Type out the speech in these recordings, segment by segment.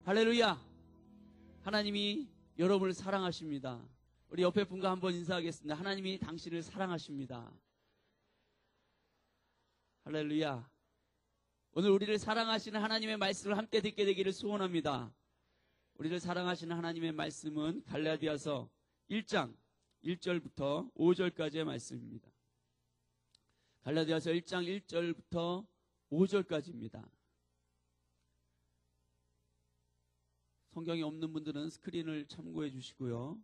할렐루야. 하나님이 여러분을 사랑하십니다. 우리 옆에 분과 한번 인사하겠습니다. 하나님이 당신을 사랑하십니다. 할렐루야. 오늘 우리를 사랑하시는 하나님의 말씀을 함께 듣게 되기를 소원합니다. 우리를 사랑하시는 하나님의 말씀은 갈라디아서 1장 1절부터 5절까지의 말씀입니다. 갈라디아서 1장 1절부터 5절까지입니다. 성경이 없는 분들은 스크린을 참고해 주시고요.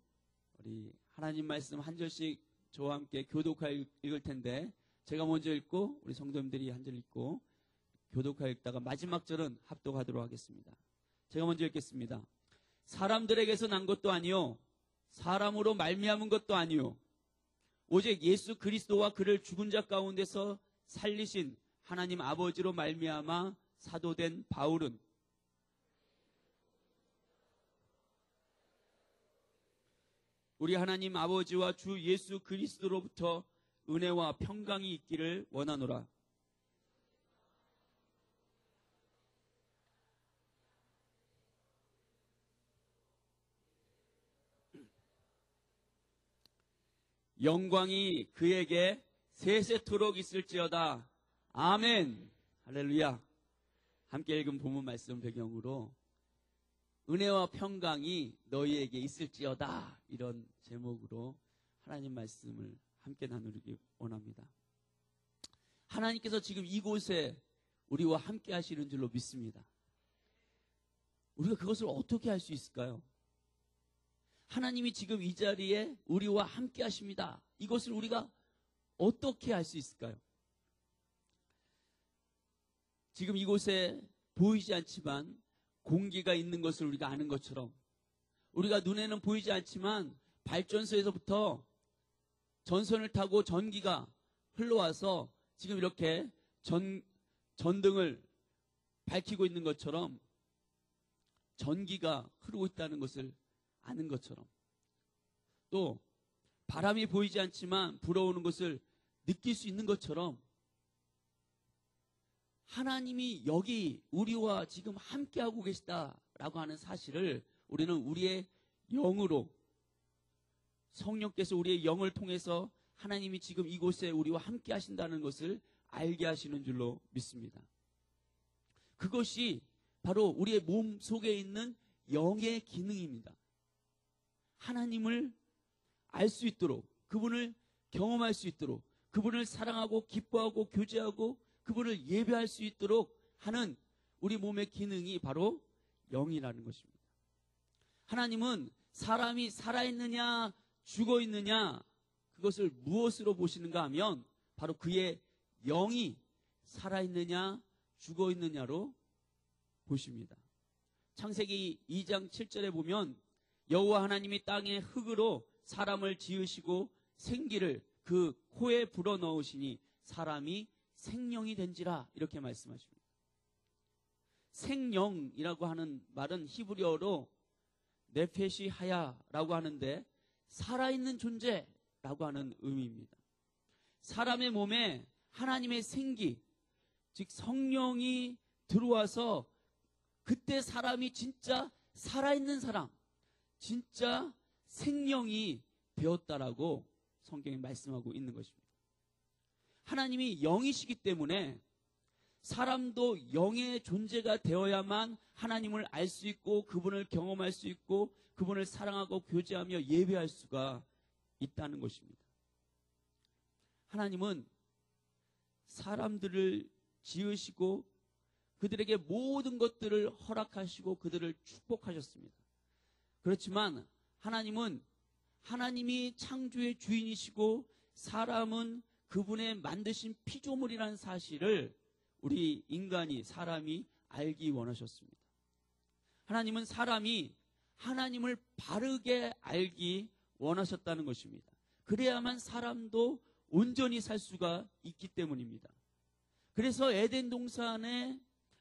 우리 하나님 말씀 한 절씩 저와 함께 교독하여 읽을 텐데 제가 먼저 읽고 우리 성도님들이 한 절 읽고 교독하여 읽다가 마지막 절은 합독하도록 하겠습니다. 제가 먼저 읽겠습니다. 사람들에게서 난 것도 아니요 사람으로 말미암은 것도 아니요 오직 예수 그리스도와 그를 죽은 자 가운데서 살리신 하나님 아버지로 말미암아 사도된 바울은 우리 하나님 아버지와 주 예수 그리스도로부터 은혜와 평강이 있기를 원하노라. 영광이 그에게 세세토록 있을지어다. 아멘. 할렐루야. 함께 읽은 본문 말씀 배경으로 은혜와 평강이 너희에게 있을지어다, 이런 제목으로 하나님 말씀을 함께 나누기 원합니다. 하나님께서 지금 이곳에 우리와 함께 하시는 줄로 믿습니다. 우리가 그것을 어떻게 할 수 있을까요? 하나님이 지금 이 자리에 우리와 함께 하십니다. 이것을 우리가 어떻게 할 수 있을까요? 지금 이곳에 보이지 않지만 공기가 있는 것을 우리가 아는 것처럼 우리가 눈에는 보이지 않지만 발전소에서부터 전선을 타고 전기가 흘러와서 지금 이렇게 전등을 밝히고 있는 것처럼 전기가 흐르고 있다는 것을 아는 것처럼 또 바람이 보이지 않지만 불어오는 것을 느낄 수 있는 것처럼 하나님이 여기 우리와 지금 함께하고 계시다라고 하는 사실을 우리는 우리의 영으로 성령께서 우리의 영을 통해서 하나님이 지금 이곳에 우리와 함께 하신다는 것을 알게 하시는 줄로 믿습니다. 그것이 바로 우리의 몸 속에 있는 영의 기능입니다. 하나님을 알 수 있도록, 그분을 경험할 수 있도록, 그분을 사랑하고 기뻐하고 교제하고 그분을 예배할 수 있도록 하는 우리 몸의 기능이 바로 영이라는 것입니다. 하나님은 사람이 살아있느냐 죽어있느냐 그것을 무엇으로 보시는가 하면 바로 그의 영이 살아있느냐 죽어있느냐로 보십니다. 창세기 2장 7절에 보면 여호와 하나님이 땅의 흙으로 사람을 지으시고 생기를 그 코에 불어넣으시니 사람이 생명이 된지라, 이렇게 말씀하십니다. 생명이라고 하는 말은 히브리어로 네페시 하야라고 하는데 살아있는 존재라고 하는 의미입니다. 사람의 몸에 하나님의 생기, 즉 성령이 들어와서 그때 사람이 진짜 살아있는 사람, 진짜 생명이 되었다라고 성경이 말씀하고 있는 것입니다. 하나님이 영이시기 때문에 사람도 영의 존재가 되어야만 하나님을 알 수 있고 그분을 경험할 수 있고 그분을 사랑하고 교제하며 예배할 수가 있다는 것입니다. 하나님은 사람들을 지으시고 그들에게 모든 것들을 허락하시고 그들을 축복하셨습니다. 그렇지만 하나님은 하나님이 창조의 주인이시고 사람은 그분의 만드신 피조물이라는 사실을 우리 인간이, 사람이 알기 원하셨습니다. 하나님은 사람이 하나님을 바르게 알기 원하셨다는 것입니다. 그래야만 사람도 온전히 살 수가 있기 때문입니다. 그래서 에덴 동산의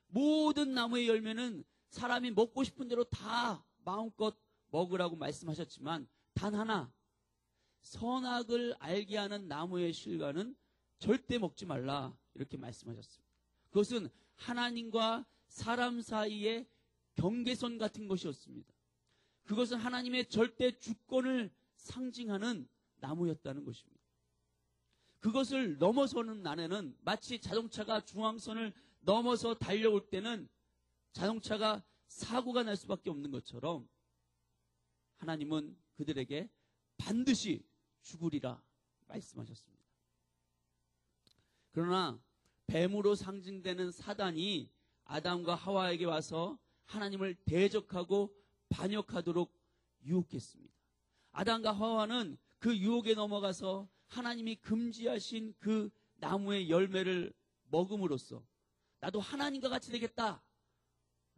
모든 나무의 열매는 사람이 먹고 싶은 대로 다 마음껏 먹으라고 말씀하셨지만 단 하나, 선악을 알게 하는 나무의 실과는 절대 먹지 말라, 이렇게 말씀하셨습니다. 그것은 하나님과 사람 사이의 경계선 같은 것이었습니다. 그것은 하나님의 절대 주권을 상징하는 나무였다는 것입니다. 그것을 넘어서는 날에는 마치 자동차가 중앙선을 넘어서 달려올 때는 자동차가 사고가 날 수밖에 없는 것처럼 하나님은 그들에게 반드시 죽으리라 말씀하셨습니다. 그러나 뱀으로 상징되는 사단이 아담과 하와에게 와서 하나님을 대적하고 반역하도록 유혹했습니다. 아담과 하와는 그 유혹에 넘어가서 하나님이 금지하신 그 나무의 열매를 먹음으로써 나도 하나님과 같이 되겠다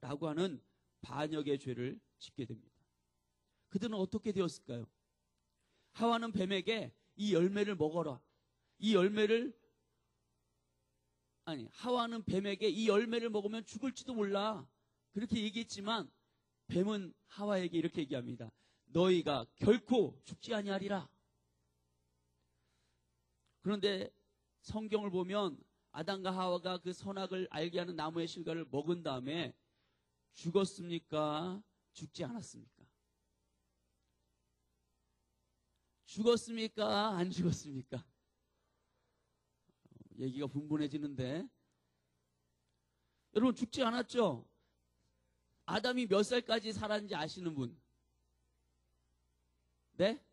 라고 하는 반역의 죄를 짓게 됩니다. 그들은 어떻게 되었을까요? 하와는 뱀에게 이 열매를 먹어라. 하와는 뱀에게 이 열매를 먹으면 죽을지도 몰라. 그렇게 얘기했지만 뱀은 하와에게 이렇게 얘기합니다. 너희가 결코 죽지 아니하리라. 그런데 성경을 보면 아담과 하와가 그 선악을 알게 하는 나무의 실과를 먹은 다음에 죽었습니까? 죽지 않았습니까? 죽었습니까? 안 죽었습니까? 얘기가 분분해지는데 여러분 죽지 않았죠? 아담이 몇 살까지 살았는지 아시는 분? 네?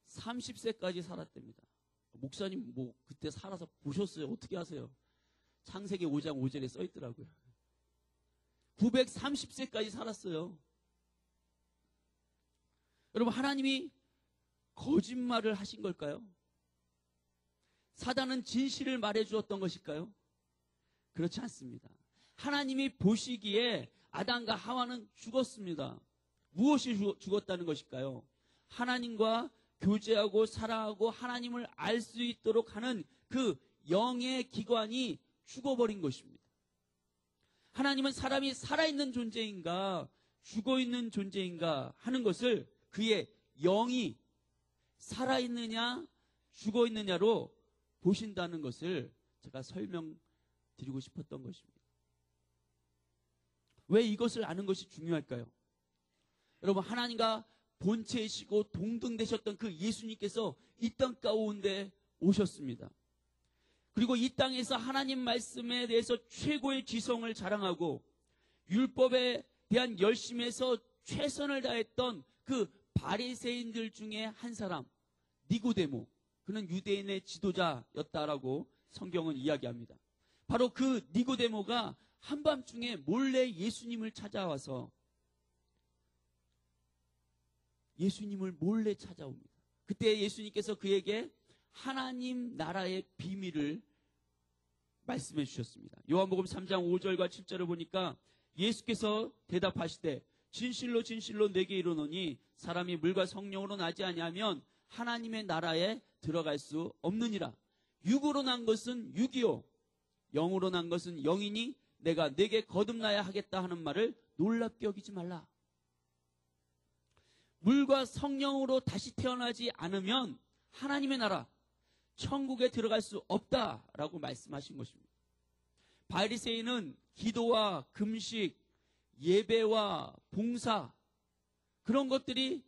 930세까지 살았답니다. 목사님 뭐 그때 살아서 보셨어요? 어떻게 하세요? 창세기 5장 5절에 써 있더라고요. 930세까지 살았어요. 여러분 하나님이 거짓말을 하신 걸까요? 사단은 진실을 말해 주었던 것일까요? 그렇지 않습니다. 하나님이 보시기에 아담과 하와는 죽었습니다. 무엇이 죽었다는 것일까요? 하나님과 교제하고 사랑하고 하나님을 알 수 있도록 하는 그 영의 기관이 죽어버린 것입니다. 하나님은 사람이 살아있는 존재인가 죽어있는 존재인가 하는 것을 그의 영이 살아있느냐 죽어있느냐로 보신다는 것을 제가 설명드리고 싶었던 것입니다. 왜 이것을 아는 것이 중요할까요? 여러분 하나님과 본체이시고 동등되셨던 그 예수님께서 이 땅 가운데 오셨습니다. 그리고 이 땅에서 하나님 말씀에 대해서 최고의 지성을 자랑하고 율법에 대한 열심에서 최선을 다했던 그 바리새인들 중에 한 사람 니고데모, 그는 유대인의 지도자였다라고 성경은 이야기합니다. 바로 그 니고데모가 한밤중에 몰래 예수님을 찾아와서 예수님을 몰래 찾아옵니다. 그때 예수님께서 그에게 하나님 나라의 비밀을 말씀해 주셨습니다. 요한복음 3장 5절과 7절을 보니까 예수께서 대답하시되 진실로 진실로 내게 이르노니 사람이 물과 성령으로 나지 아니하면 하나님의 나라에 들어갈 수 없느니라. 육으로 난 것은 육이요 영으로 난 것은 영이니 내가 내게 거듭나야 하겠다 하는 말을 놀랍게 여기지 말라. 물과 성령으로 다시 태어나지 않으면 하나님의 나라 천국에 들어갈 수 없다라고 말씀하신 것입니다. 바리새인은 기도와 금식, 예배와 봉사 그런 것들이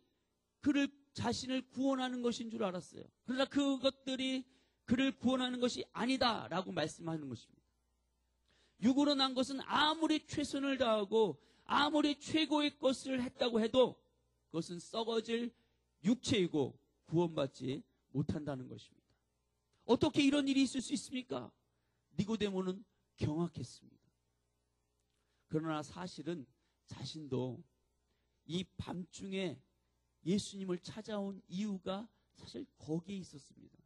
그를 자신을 구원하는 것인 줄 알았어요. 그러나 그것들이 그를 구원하는 것이 아니다라고 말씀하는 것입니다. 육으로 난 것은 아무리 최선을 다하고 아무리 최고의 것을 했다고 해도 그것은 썩어질 육체이고 구원받지 못한다는 것입니다. 어떻게 이런 일이 있을 수 있습니까? 니고데모는 경악했습니다. 그러나 사실은 자신도 이 밤중에 예수님을 찾아온 이유가 사실 거기에 있었습니다.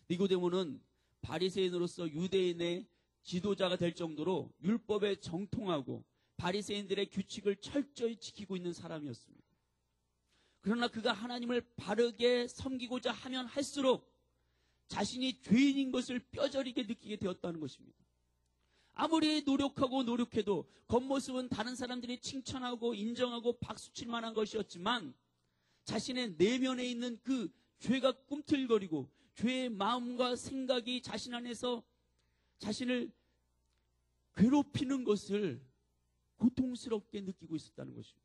니고데모는 바리새인으로서 유대인의 지도자가 될 정도로 율법에 정통하고 바리새인들의 규칙을 철저히 지키고 있는 사람이었습니다. 그러나 그가 하나님을 바르게 섬기고자 하면 할수록 자신이 죄인인 것을 뼈저리게 느끼게 되었다는 것입니다. 아무리 노력하고 노력해도 겉모습은 다른 사람들이 칭찬하고 인정하고 박수칠 만한 것이었지만 자신의 내면에 있는 그 죄가 꿈틀거리고 죄의 마음과 생각이 자신 안에서 자신을 괴롭히는 것을 고통스럽게 느끼고 있었다는 것입니다.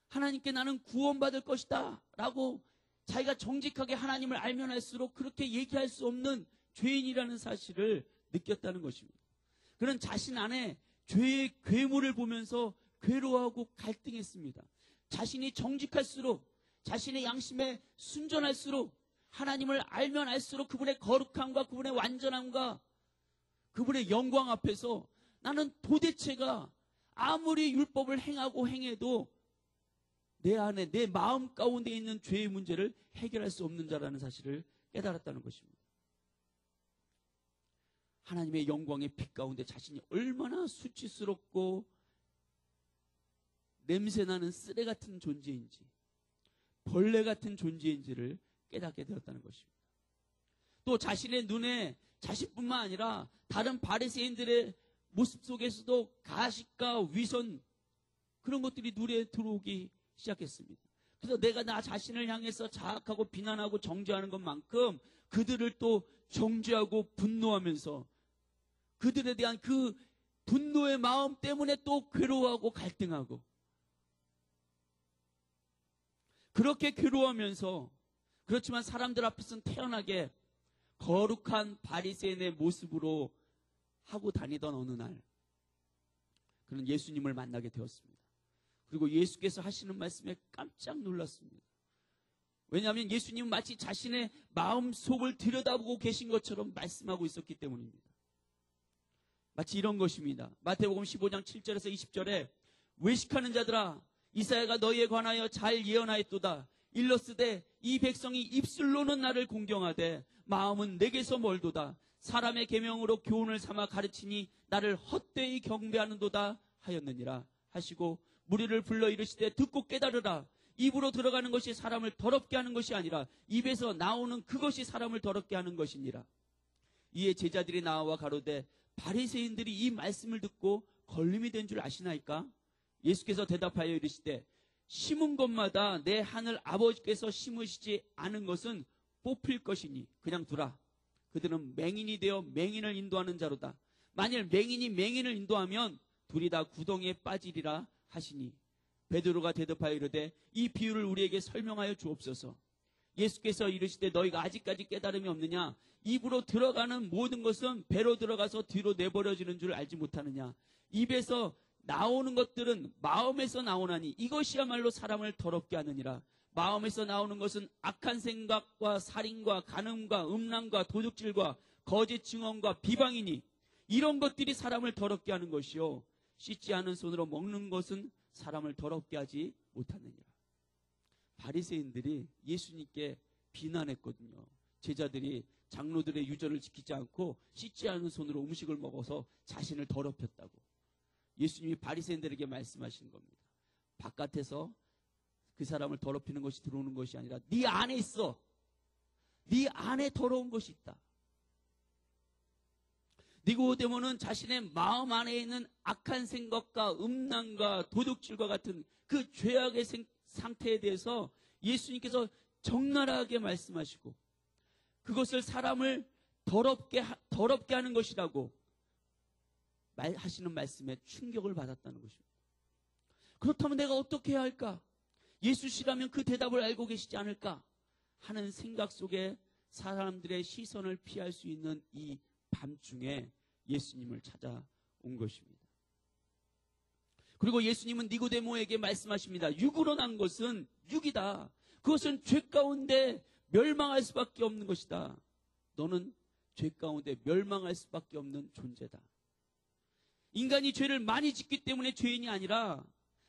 하나님께 나는 구원받을 것이다 라고 자기가 정직하게 하나님을 알면 알수록 그렇게 얘기할 수 없는 죄인이라는 사실을 느꼈다는 것입니다. 그는 자신 안에 죄의 괴물을 보면서 괴로워하고 갈등했습니다. 자신이 정직할수록, 자신의 양심에 순전할수록, 하나님을 알면 알수록 그분의 거룩함과 그분의 완전함과 그분의 영광 앞에서 나는 도대체가 아무리 율법을 행하고 행해도 내 안에, 내 마음 가운데 있는 죄의 문제를 해결할 수 없는 자라는 사실을 깨달았다는 것입니다. 하나님의 영광의 빛 가운데 자신이 얼마나 수치스럽고 냄새나는 쓰레 같은 존재인지, 벌레 같은 존재인지를 깨닫게 되었다는 것입니다. 또 자신의 눈에 자신뿐만 아니라 다른 바리새인들의 모습 속에서도 가식과 위선, 그런 것들이 눈에 들어오기 시작했습니다. 그래서 내가 나 자신을 향해서 자학하고 비난하고 정죄하는 것만큼 그들을 또 정죄하고 분노하면서 그들에 대한 그 분노의 마음 때문에 또 괴로워하고 갈등하고, 그렇게 괴로워하면서, 그렇지만 사람들 앞에서는 태연하게 거룩한 바리새인의 모습으로 하고 다니던 어느 날 그는 예수님을 만나게 되었습니다. 그리고 예수께서 하시는 말씀에 깜짝 놀랐습니다. 왜냐하면 예수님은 마치 자신의 마음속을 들여다보고 계신 것처럼 말씀하고 있었기 때문입니다. 마치 이런 것입니다. 마태복음 15장 7절에서 20절에 외식하는 자들아, 이사야가 너희에 관하여 잘 예언하였도다. 일러스되 이 백성이 입술로는 나를 공경하되 마음은 내게서 멀도다. 사람의 계명으로 교훈을 삼아 가르치니 나를 헛되이 경배하는도다 하였느니라 하시고, 무리를 불러 이르시되 듣고 깨달으라. 입으로 들어가는 것이 사람을 더럽게 하는 것이 아니라 입에서 나오는 그것이 사람을 더럽게 하는 것이니라. 이에 제자들이 나와 가로되 바리새인들이 이 말씀을 듣고 걸림이 된 줄 아시나이까? 예수께서 대답하여 이르시되 심은 것마다 내 하늘 아버지께서 심으시지 않은 것은 뽑힐 것이니 그냥 두라. 그들은 맹인이 되어 맹인을 인도하는 자로다. 만일 맹인이 맹인을 인도하면 둘이 다 구덩이에 빠지리라 하시니, 베드로가 대답하여 이르되 이 비유를 우리에게 설명하여 주옵소서. 예수께서 이르시되 너희가 아직까지 깨달음이 없느냐? 입으로 들어가는 모든 것은 배로 들어가서 뒤로 내버려지는 줄 알지 못하느냐? 입에서 나오는 것들은 마음에서 나오나니 이것이야말로 사람을 더럽게 하느니라. 마음에서 나오는 것은 악한 생각과 살인과 간음과 음란과 도둑질과 거짓 증언과 비방이니 이런 것들이 사람을 더럽게 하는 것이요, 씻지 않은 손으로 먹는 것은 사람을 더럽게 하지 못하느니라. 바리새인들이 예수님께 비난했거든요. 제자들이 장로들의 유전을 지키지 않고 씻지 않은 손으로 음식을 먹어서 자신을 더럽혔다고. 예수님이 바리새인들에게 말씀하신 겁니다. 바깥에서 그 사람을 더럽히는 것이 들어오는 것이 아니라 네 안에 있어. 네 안에 더러운 것이 있다. 니고데모는 자신의 마음 안에 있는 악한 생각과 음란과 도둑질과 같은 그 죄악의 상태에 대해서 예수님께서 적나라하게 말씀하시고 그것을 사람을 더럽게 하는 것이라고 하시는 말씀에 충격을 받았다는 것입니다. 그렇다면 내가 어떻게 해야 할까? 예수시라면 그 대답을 알고 계시지 않을까 하는 생각 속에 사람들의 시선을 피할 수 있는 이 밤중에 예수님을 찾아온 것입니다. 그리고 예수님은 니고데모에게 말씀하십니다. 육으로 난 것은 육이다. 그것은 죄 가운데 멸망할 수밖에 없는 것이다. 너는 죄 가운데 멸망할 수밖에 없는 존재다. 인간이 죄를 많이 짓기 때문에 죄인이 아니라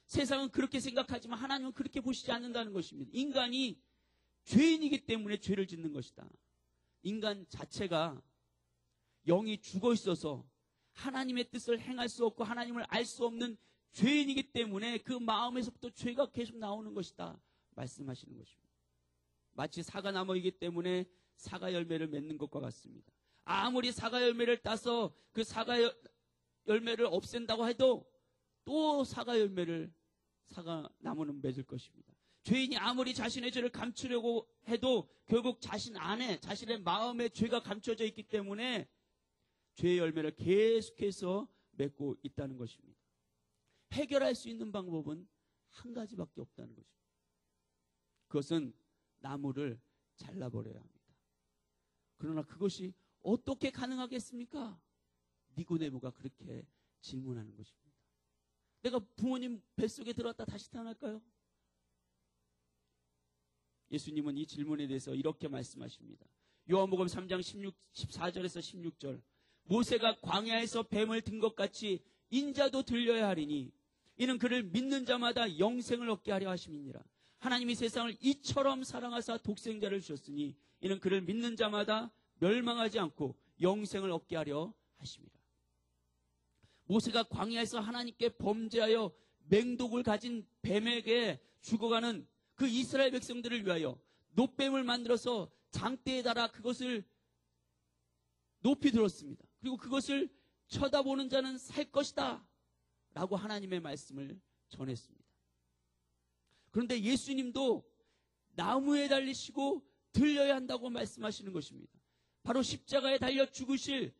세상은 그렇게 생각하지만 하나님은 그렇게 보시지 않는다는 것입니다. 인간이 죄인이기 때문에 죄를 짓는 것이다. 인간 자체가 영이 죽어 있어서 하나님의 뜻을 행할 수 없고 하나님을 알 수 없는 죄인이기 때문에 그 마음에서부터 죄가 계속 나오는 것이다 말씀하시는 것입니다. 마치 사과나무이기 때문에 사과 열매를 맺는 것과 같습니다. 아무리 사과 열매를 따서 그 사과 열매를 없앤다고 해도 또 사과나무는 맺을 것입니다. 죄인이 아무리 자신의 죄를 감추려고 해도 결국 자신 안에, 자신의 마음에 죄가 감춰져 있기 때문에 죄의 열매를 계속해서 맺고 있다는 것입니다. 해결할 수 있는 방법은 한 가지밖에 없다는 것입니다. 그것은 나무를 잘라버려야 합니다. 그러나 그것이 어떻게 가능하겠습니까? 니고데모가 그렇게 질문하는 것입니다. 내가 부모님 뱃속에 들어왔다 다시 태어날까요? 예수님은 이 질문에 대해서 이렇게 말씀하십니다. 요한복음 3장 14절에서 16절. 모세가 광야에서 뱀을 든 것 같이 인자도 들려야 하리니 이는 그를 믿는 자마다 영생을 얻게 하려 하심이니라. 하나님이 세상을 이처럼 사랑하사 독생자를 주셨으니 이는 그를 믿는 자마다 멸망하지 않고 영생을 얻게 하려 하심이라. 모세가 광야에서 하나님께 범죄하여 맹독을 가진 뱀에게 죽어가는 그 이스라엘 백성들을 위하여 놋뱀을 만들어서 장대에 달아 그것을 높이 들었습니다. 그리고 그것을 쳐다보는 자는 살 것이다 라고 하나님의 말씀을 전했습니다. 그런데 예수님도 나무에 달리시고 들려야 한다고 말씀하시는 것입니다. 바로 십자가에 달려 죽으실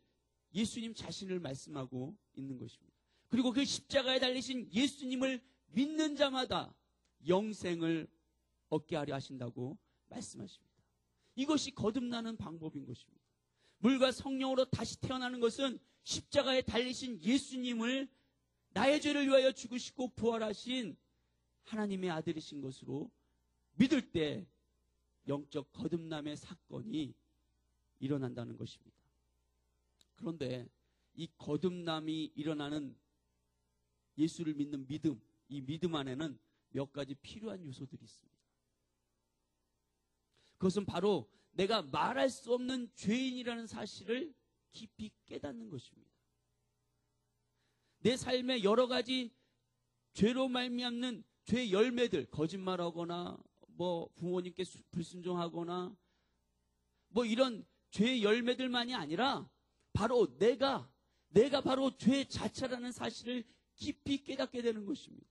예수님 자신을 말씀하고 있는 것입니다. 그리고 그 십자가에 달리신 예수님을 믿는 자마다 영생을 얻게 하려 하신다고 말씀하십니다. 이것이 거듭나는 방법인 것입니다. 물과 성령으로 다시 태어나는 것은 십자가에 달리신 예수님을 나의 죄를 위하여 죽으시고 부활하신 하나님의 아들이신 것으로 믿을 때 영적 거듭남의 사건이 일어난다는 것입니다. 그런데 이 거듭남이 일어나는 예수를 믿는 믿음, 이 믿음 안에는 몇 가지 필요한 요소들이 있습니다. 그것은 바로 내가 말할 수 없는 죄인이라는 사실을 깊이 깨닫는 것입니다. 내 삶에 여러 가지 죄로 말미암는 죄의 열매들, 거짓말하거나 부모님께 불순종하거나 이런 죄의 열매들만이 아니라 바로 내가 바로 죄 자체라는 사실을 깊이 깨닫게 되는 것입니다.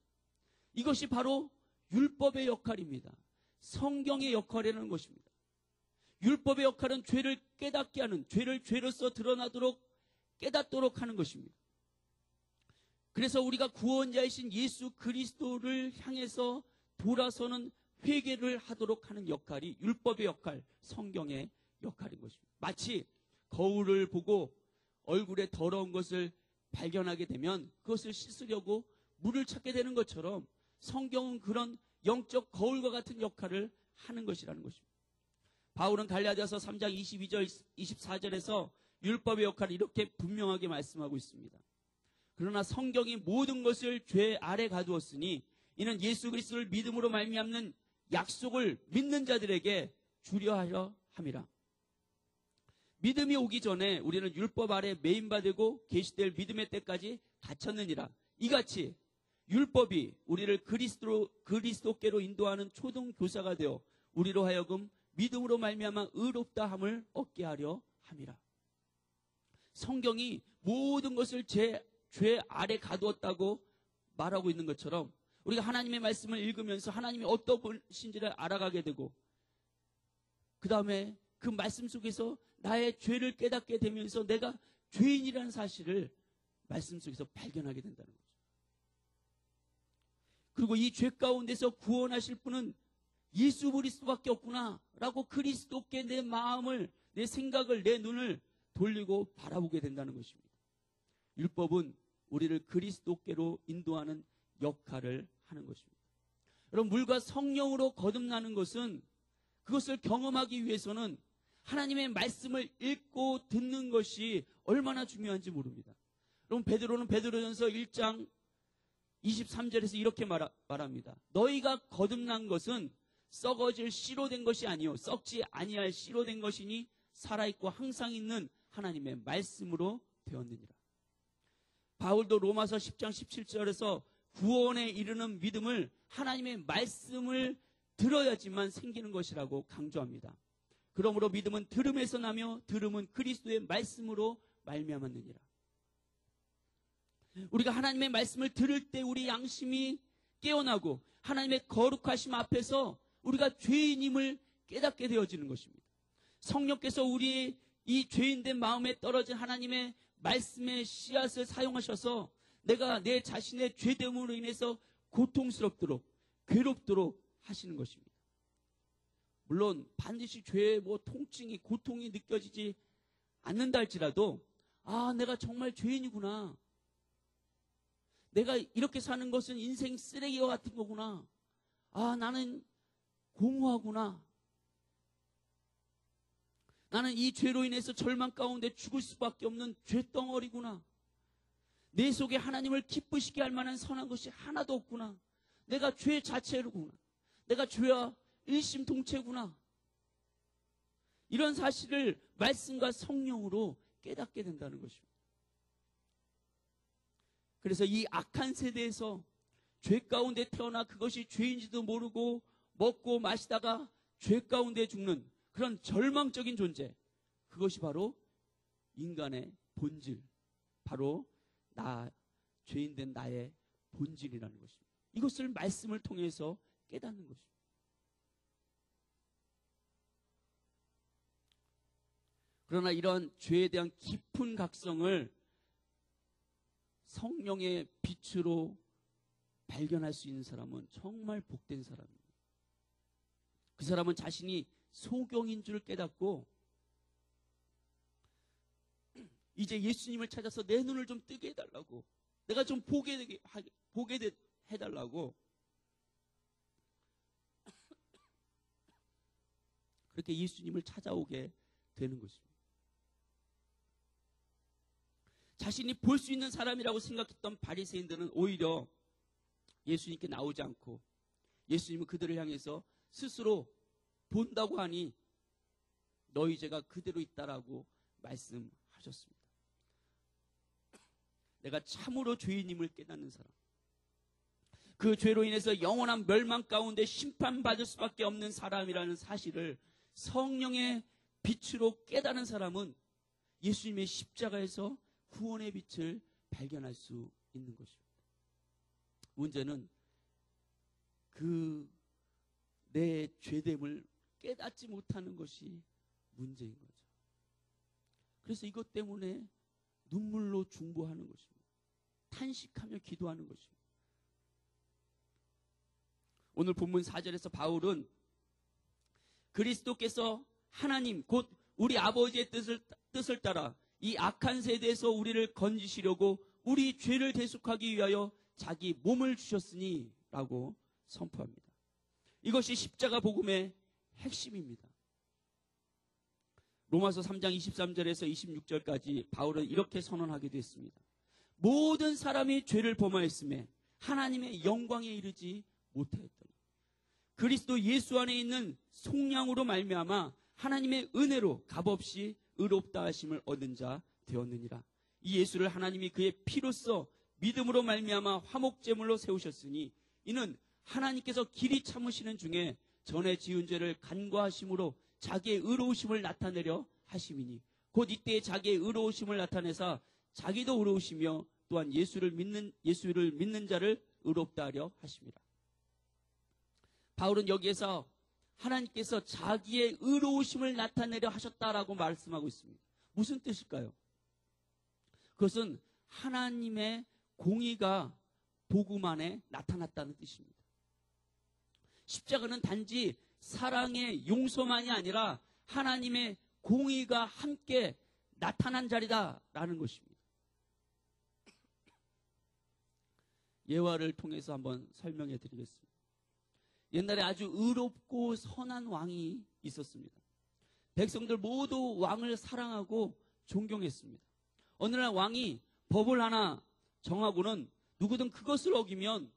이것이 바로 율법의 역할입니다. 성경의 역할이라는 것입니다. 율법의 역할은 죄를 깨닫게 하는, 죄를 죄로서 드러나도록 깨닫도록 하는 것입니다. 그래서 우리가 구원자이신 예수 그리스도를 향해서 돌아서는 회개를 하도록 하는 역할이 율법의 역할, 성경의 역할인 것입니다. 마치 거울을 보고 얼굴에 더러운 것을 발견하게 되면 그것을 씻으려고 물을 찾게 되는 것처럼 성경은 그런 영적 거울과 같은 역할을 하는 것이라는 것입니다. 바울은 갈라디아서 3장 22절, 24절에서 율법의 역할을 이렇게 분명하게 말씀하고 있습니다. 그러나 성경이 모든 것을 죄 아래 가두었으니 이는 예수 그리스도를 믿음으로 말미암는 약속을 믿는 자들에게 주려 하려 함이라. 믿음이 오기 전에 우리는 율법 아래 매인받고 계시될 믿음의 때까지 갇혔느니라. 이같이 율법이 우리를 그리스도께로 인도하는 초등 교사가 되어 우리로 하여금 믿음으로 말미암아 의롭다 함을 얻게 하려 함이라. 성경이 모든 것을 죄 아래 가두었다고 말하고 있는 것처럼 우리가 하나님의 말씀을 읽으면서 하나님이 어떤 분이신지를 알아가게 되고 그 다음에 그 말씀 속에서 나의 죄를 깨닫게 되면서 내가 죄인이라는 사실을 말씀 속에서 발견하게 된다는 거죠. 그리고 이 죄 가운데서 구원하실 분은 예수 그리스도밖에 없구나 라고 그리스도께 내 마음을, 내 생각을, 내 눈을 돌리고 바라보게 된다는 것입니다. 율법은 우리를 그리스도께로 인도하는 역할을 하는 것입니다. 여러분, 물과 성령으로 거듭나는 것은 그것을 경험하기 위해서는 하나님의 말씀을 읽고 듣는 것이 얼마나 중요한지 모릅니다. 여러분, 베드로는 베드로전서 1장 23절에서 이렇게 말합니다. 너희가 거듭난 것은 썩어질 씨로 된 것이 아니요 썩지 아니할 씨로 된 것이니 살아있고 항상 있는 하나님의 말씀으로 되었느니라. 바울도 로마서 10장 17절에서 구원에 이르는 믿음을 하나님의 말씀을 들어야지만 생기는 것이라고 강조합니다. 그러므로 믿음은 들음에서 나며 들음은 그리스도의 말씀으로 말미암았느니라. 우리가 하나님의 말씀을 들을 때 우리 양심이 깨어나고 하나님의 거룩하심 앞에서 우리가 죄인임을 깨닫게 되어지는 것입니다. 성령께서 우리의 이 죄인된 마음에 떨어진 하나님의 말씀의 씨앗을 사용하셔서 내가 내 자신의 죄됨으로 인해서 고통스럽도록 괴롭도록 하시는 것입니다. 물론 반드시 죄의 통증이 고통이 느껴지지 않는다 할지라도 내가 정말 죄인이구나. 내가 이렇게 사는 것은 인생 쓰레기와 같은 거구나. 나는 공허하구나. 나는 이 죄로 인해서 절망 가운데 죽을 수밖에 없는 죄덩어리구나. 내 속에 하나님을 기쁘시게 할 만한 선한 것이 하나도 없구나. 내가 죄 자체로구나. 내가 죄와 일심동체구나. 이런 사실을 말씀과 성령으로 깨닫게 된다는 것입니다. 그래서 이 악한 세대에서 죄 가운데 태어나 그것이 죄인지도 모르고 먹고 마시다가 죄 가운데 죽는 그런 절망적인 존재, 그것이 바로 인간의 본질, 바로 죄인된 나의 본질이라는 것입니다. 이것을 말씀을 통해서 깨닫는 것입니다. 그러나 이런 죄에 대한 깊은 각성을 성령의 빛으로 발견할 수 있는 사람은 정말 복된 사람입니다. 그 사람은 자신이 소경인 줄 깨닫고 이제 예수님을 찾아서 내 눈을 좀 뜨게 해달라고, 내가 좀 보게 해달라고 그렇게 예수님을 찾아오게 되는 것입니다. 자신이 볼 수 있는 사람이라고 생각했던 바리새인들은 오히려 예수님께 나오지 않고 예수님은 그들을 향해서 스스로 본다고 하니 너희 죄가 그대로 있다라고 말씀하셨습니다. 내가 참으로 죄인임을 깨닫는 사람, 그 죄로 인해서 영원한 멸망 가운데 심판받을 수밖에 없는 사람이라는 사실을 성령의 빛으로 깨닫는 사람은 예수님의 십자가에서 구원의 빛을 발견할 수 있는 것입니다. 문제는 내 죄됨을 깨닫지 못하는 것이 문제인 거죠. 그래서 이것 때문에 눈물로 중보하는 것입니다. 탄식하며 기도하는 것입니다. 오늘 본문 4절에서 바울은 그리스도께서 하나님 곧 우리 아버지의 뜻을 따라 이 악한 세대에서 우리를 건지시려고 우리 죄를 대속하기 위하여 자기 몸을 주셨으니 라고 선포합니다. 이것이 십자가 복음의 핵심입니다. 로마서 3장 23절에서 26절까지 바울은 이렇게 선언하게 됐습니다. 모든 사람이 죄를 범하였음에 하나님의 영광에 이르지 못하였더니 그리스도 예수 안에 있는 속량으로 말미암아 하나님의 은혜로 값없이 의롭다 하심을 얻은 자 되었느니라. 이 예수를 하나님이 그의 피로써 믿음으로 말미암아 화목제물로 세우셨으니 이는 하나님께서 길이 참으시는 중에 전에 지은 죄를 간과하심으로 자기의 의로우심을 나타내려 하심이니 곧 이때 자기의 의로우심을 나타내사 자기도 의로우시며 또한 예수를 믿는 자를 의롭다 하려 하심이라. 바울은 여기에서 하나님께서 자기의 의로우심을 나타내려 하셨다라고 말씀하고 있습니다. 무슨 뜻일까요? 그것은 하나님의 공의가 복음 안에 나타났다는 뜻입니다. 십자가는 단지 사랑의 용서만이 아니라 하나님의 공의가 함께 나타난 자리다라는 것입니다. 예화를 통해서 한번 설명해 드리겠습니다. 옛날에 아주 의롭고 선한 왕이 있었습니다. 백성들 모두 왕을 사랑하고 존경했습니다. 어느 날 왕이 법을 하나 정하고는 누구든 그것을 어기면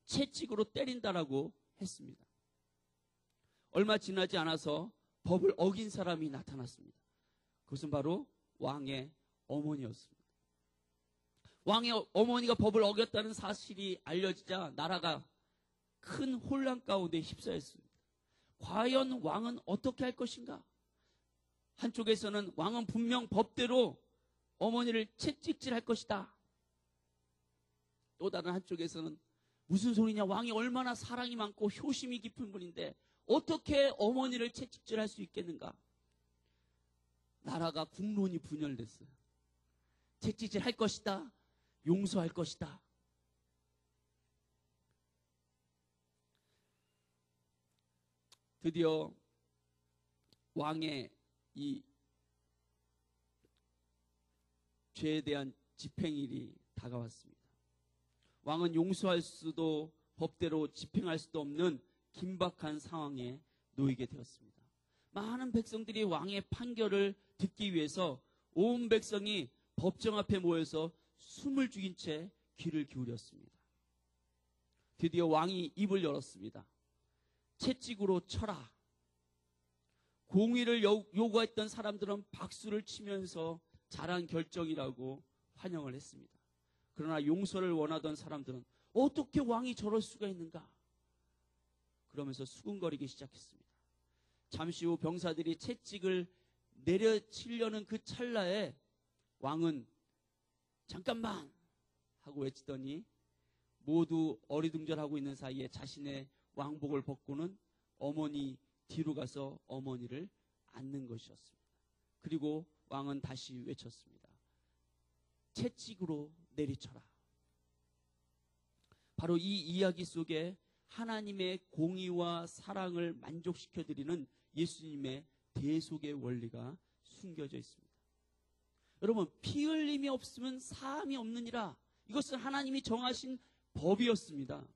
채찍으로 때린다라고 했습니다. 얼마 지나지 않아서 법을 어긴 사람이 나타났습니다. 그것은 바로 왕의 어머니였습니다. 왕의 어머니가 법을 어겼다는 사실이 알려지자 나라가 큰 혼란 가운데 휩싸였습니다. 과연 왕은 어떻게 할 것인가? 한쪽에서는 왕은 분명 법대로 어머니를 채찍질할 것이다. 또 다른 한쪽에서는 무슨 소리냐? 왕이 얼마나 사랑이 많고 효심이 깊은 분인데 어떻게 어머니를 채찍질할 수 있겠는가? 나라가 국론이 분열됐어요. 채찍질 할 것이다. 용서할 것이다. 드디어 왕의 이 죄에 대한 집행일이 다가왔습니다. 왕은 용서할 수도 법대로 집행할 수도 없는 긴박한 상황에 놓이게 되었습니다. 많은 백성들이 왕의 판결을 듣기 위해서 온 백성이 법정 앞에 모여서 숨을 죽인 채 귀를 기울였습니다. 드디어 왕이 입을 열었습니다. 채찍으로 쳐라. 공의를 요구했던 사람들은 박수를 치면서 잘한 결정이라고 환영을 했습니다. 그러나 용서를 원하던 사람들은 어떻게 왕이 저럴 수가 있는가? 그러면서 수군거리기 시작했습니다. 잠시 후 병사들이 채찍을 내려치려는 그 찰나에 왕은 잠깐만 하고 외치더니 모두 어리둥절하고 있는 사이에 자신의 왕복을 벗고는 어머니 뒤로 가서 어머니를 안는 것이었습니다. 그리고 왕은 다시 외쳤습니다. 채찍으로 내리쳐라. 바로 이 이야기 속에 하나님의 공의와 사랑을 만족시켜드리는 예수님의 대속의 원리가 숨겨져 있습니다. 여러분, 피 흘림이 없으면 사함이 없느니라. 이것은 하나님이 정하신 법이었습니다.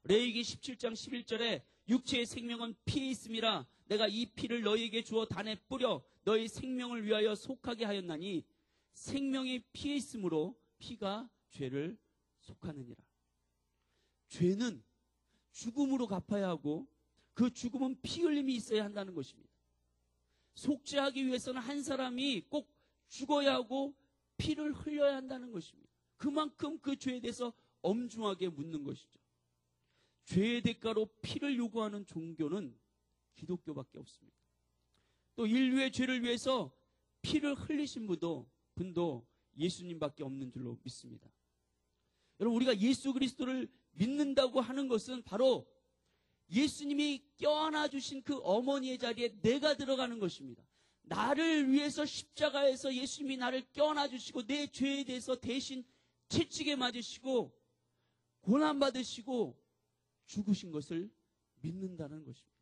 레위기 17장 11절에 육체의 생명은 피에 있음이라 내가 이 피를 너희에게 주어 단에 뿌려 너희 생명을 위하여 속하게 하였나니 생명이 피에 있으므로 피가 죄를 속하느니라. 죄는 죽음으로 갚아야 하고 그 죽음은 피 흘림이 있어야 한다는 것입니다. 속죄하기 위해서는 한 사람이 꼭 죽어야 하고 피를 흘려야 한다는 것입니다. 그만큼 그 죄에 대해서 엄중하게 묻는 것이죠. 죄의 대가로 피를 요구하는 종교는 기독교밖에 없습니다. 또 인류의 죄를 위해서 피를 흘리신 분도 예수님밖에 없는 줄로 믿습니다. 여러분, 우리가 예수 그리스도를 믿는다고 하는 것은 바로 예수님이 껴안아 주신 그 어머니의 자리에 내가 들어가는 것입니다. 나를 위해서 십자가에서 예수님이 나를 껴안아 주시고 내 죄에 대해서 대신 채찍에 맞으시고 고난받으시고 죽으신 것을 믿는다는 것입니다.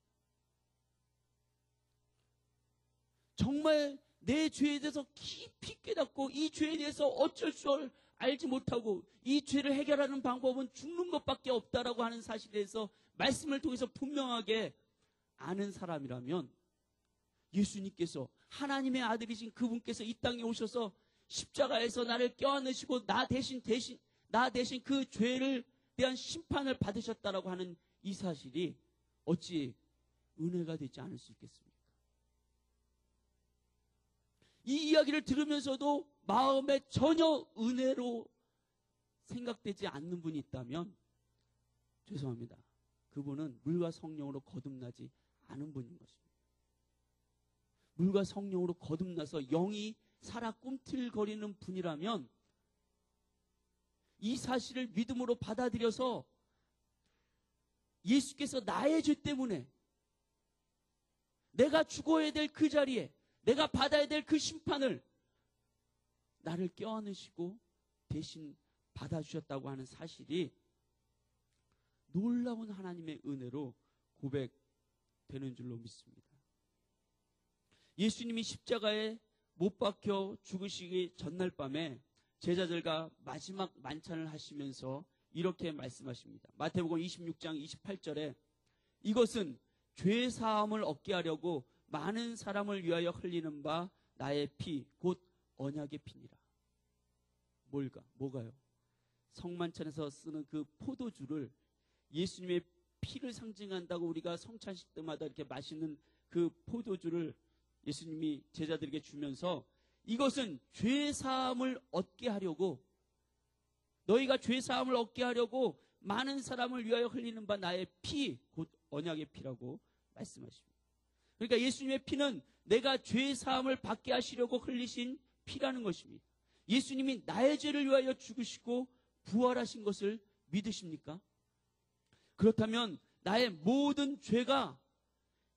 정말 내 죄에 대해서 깊이 깨닫고 이 죄에 대해서 어쩔 줄 알지 못하고 이 죄를 해결하는 방법은 죽는 것밖에 없다라고 하는 사실에 대해서 말씀을 통해서 분명하게 아는 사람이라면 예수님께서 하나님의 아들이신 그분께서 이 땅에 오셔서 십자가에서 나를 껴안으시고 나 대신 그 죄를 대한 심판을 받으셨다라고 하는 이 사실이 어찌 은혜가 되지 않을 수 있겠습니까? 이 이야기를 들으면서도 마음에 전혀 은혜로 생각되지 않는 분이 있다면 죄송합니다. 그분은 물과 성령으로 거듭나지 않은 분인 것입니다. 물과 성령으로 거듭나서 영이 살아 꿈틀거리는 분이라면 이 사실을 믿음으로 받아들여서 예수께서 나의 죄 때문에 내가 죽어야 될 그 자리에 내가 받아야 될 그 심판을 나를 껴안으시고 대신 받아주셨다고 하는 사실이 놀라운 하나님의 은혜로 고백되는 줄로 믿습니다. 예수님이 십자가에 못 박혀 죽으시기 전날 밤에 제자들과 마지막 만찬을 하시면서 이렇게 말씀하십니다. 마태복음 26장 28절에 이것은 죄 사함을 얻게 하려고 많은 사람을 위하여 흘리는 바 나의 피 곧 언약의 피니라. 뭐가요? 성만찬에서 쓰는 그 포도주를 예수님의 피를 상징한다고 우리가 성찬식 때마다 이렇게 마시는 그 포도주를 예수님이 제자들에게 주면서 이것은 죄사함을 얻게 하려고 너희가 죄사함을 얻게 하려고 많은 사람을 위하여 흘리는 바 나의 피 곧 언약의 피라고 말씀하십니다. 그러니까 예수님의 피는 내가 죄사함을 받게 하시려고 흘리신 피라는 것입니다. 예수님이 나의 죄를 위하여 죽으시고 부활하신 것을 믿으십니까? 그렇다면 나의 모든 죄가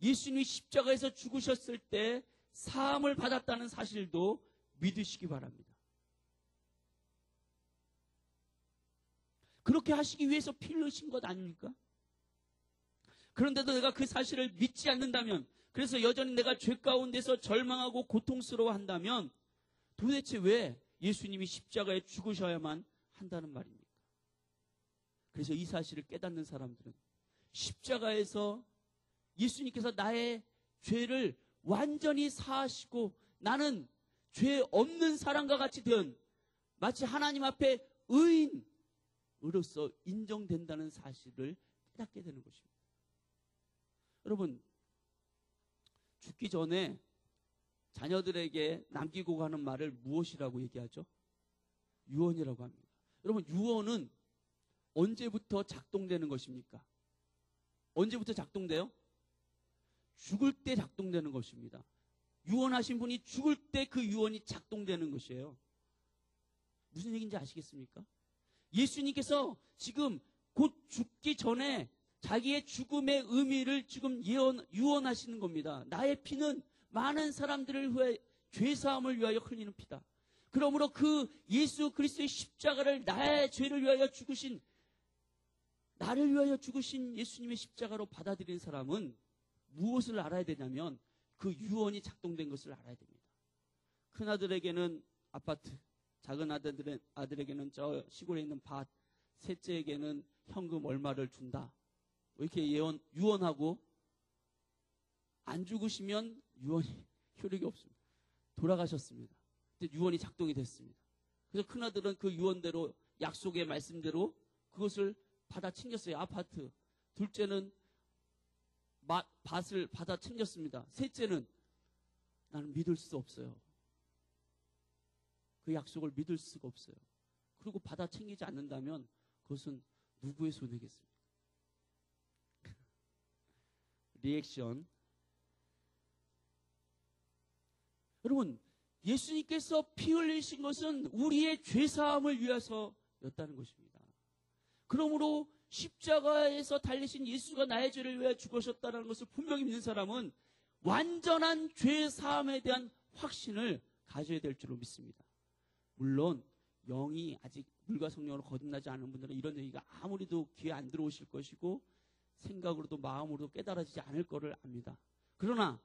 예수님이 십자가에서 죽으셨을 때 사함을 받았다는 사실도 믿으시기 바랍니다. 그렇게 하시기 위해서 피를 흘리신 것 아닙니까? 그런데도 내가 그 사실을 믿지 않는다면, 그래서 여전히 내가 죄 가운데서 절망하고 고통스러워 한다면 도대체 왜 예수님이 십자가에 죽으셔야만 한다는 말입니까? 그래서 이 사실을 깨닫는 사람들은 십자가에서 예수님께서 나의 죄를 완전히 사하시고 나는 죄 없는 사람과 같이 된 마치 하나님 앞에 의인으로서 인정된다는 사실을 깨닫게 되는 것입니다. 여러분, 죽기 전에 자녀들에게 남기고 가는 말을 무엇이라고 얘기하죠? 유언이라고 합니다. 여러분, 유언은 언제부터 작동되는 것입니까? 언제부터 작동돼요? 죽을 때 작동되는 것입니다. 유언하신 분이 죽을 때 그 유언이 작동되는 것이에요. 무슨 얘기인지 아시겠습니까? 예수님께서 지금 곧 죽기 전에 자기의 죽음의 의미를 지금 유언하시는 겁니다. 나의 피는 많은 사람들을 위해 죄사함을 위하여 흘리는 피다. 그러므로 그 예수 그리스도의 십자가를 나의 죄를 위하여 죽으신, 나를 위하여 죽으신 예수님의 십자가로 받아들인 사람은 무엇을 알아야 되냐면 그 유언이 작동된 것을 알아야 됩니다. 큰아들에게는 아파트, 작은 아들에게는 저 시골에 있는 밭, 셋째에게는 현금 얼마를 준다. 이렇게 유언하고 안 죽으시면 유언이 효력이 없습니다. 돌아가셨습니다. 근데 유언이 작동이 됐습니다. 그래서 큰아들은 그 유언대로, 약속의 말씀대로 그것을 받아 챙겼어요. 아파트. 둘째는 밭을 받아 챙겼습니다. 셋째는 나는 믿을 수 없어요. 그 약속을 믿을 수가 없어요. 그리고 받아 챙기지 않는다면 그것은 누구의 손해겠습니까? 리액션. 여러분, 예수님께서 피 흘리신 것은 우리의 죄사함을 위해서였다는 것입니다. 그러므로 십자가에서 달리신 예수가 나의 죄를 위해 죽으셨다는 것을 분명히 믿는 사람은 완전한 죄사함에 대한 확신을 가져야 될 줄로 믿습니다. 물론 영이 아직 물과 성령으로 거듭나지 않은 분들은 이런 얘기가 아무리도 귀에 안 들어오실 것이고 생각으로도 마음으로도 깨달아지지 않을 거를 압니다. 그러나